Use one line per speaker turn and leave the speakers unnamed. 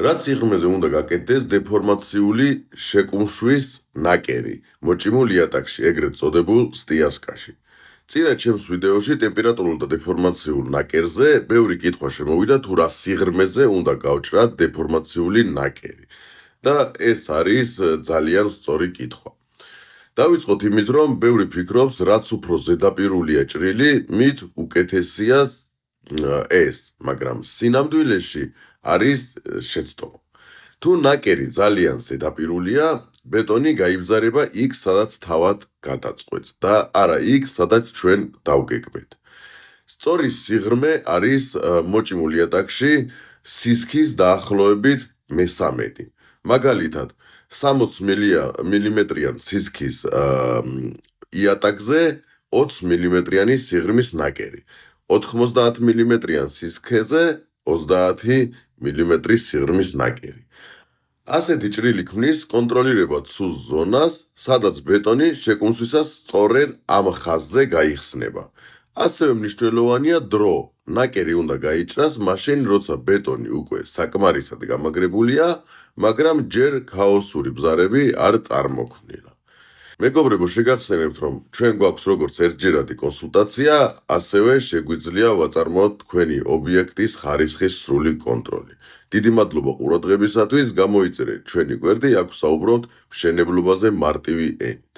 რაც სიღრმეზე უნდა გაკეთდეს დეფორმაციული შეკუმშვის ნაკერი, მოჭიმულ იატაკში, ეგრეთ წოდებულ სტიასკაში. წინა ჩემს ვიდეოში ტემპერატურულ და დეფორმაციულ ნაკერზე ბევრი კითხვა შემოვიდა თუ რა სიღრმეზე უნდა გავჭრათ დეფორმაციული ნაკერი. და ეს არის ძალიან სწორი კითხვა. დავიწყოთ იმით, რომ ბევრი ფიქრობს, რაც უფრო ზედაპირულია ჭრილი, მით უკეთესია ეს, მაგრამ სინამდვილეში არის შეცდომა. თუ ნაკერი ძალიან ზედაპირულია, ბეტონი გაიბზარება იქ, სადაც თავად გადაწყვეტს და არა იქ, სადაც ჩვენ დავგეგმეთ. სწორი სიღრმე არის მოჭიმულ იატაკში სისქის დაახლოებით მე-13. მაგალითად, 60 მმ-იან სისქის იატაკზე 20 მმ-იანი სიღრმის ნაკერი. 90 მმ-იან სისქეზე 30 მმ სიღრმის ნაკერი. ასეთი ჭრილი ქმნის კონტროლირებად სუს ზონას, სადაც ბეტონი შეკუმშვისას სწორედ ამ ხაზზე გაიხსნება. ასევე მნიშვნელოვანია დრო. ნაკერი უნდა გაიჭრას მაშინ, როცა ბეტონი უკვე საკმარისად გამაგრებულია, მაგრამ ჯერ ქაოსური ბზარები არ წარმოქმნილა. მეგობრებო, შეგახსენებთ, რომ ჩვენ გვაქვს როგორც ერთჯერადი კონსულტაცია, ასევე შეგვიძლია ვაწარმოოთ თქვენი ობიექტის ხარისხის სრული კონტროლი. დიდი მადლობა ყურადღებისათვის, გამოიწერეთ ჩვენი გვერდი, აქ ვსაუბრობთ მშენებლობაზე მარტივი ენით.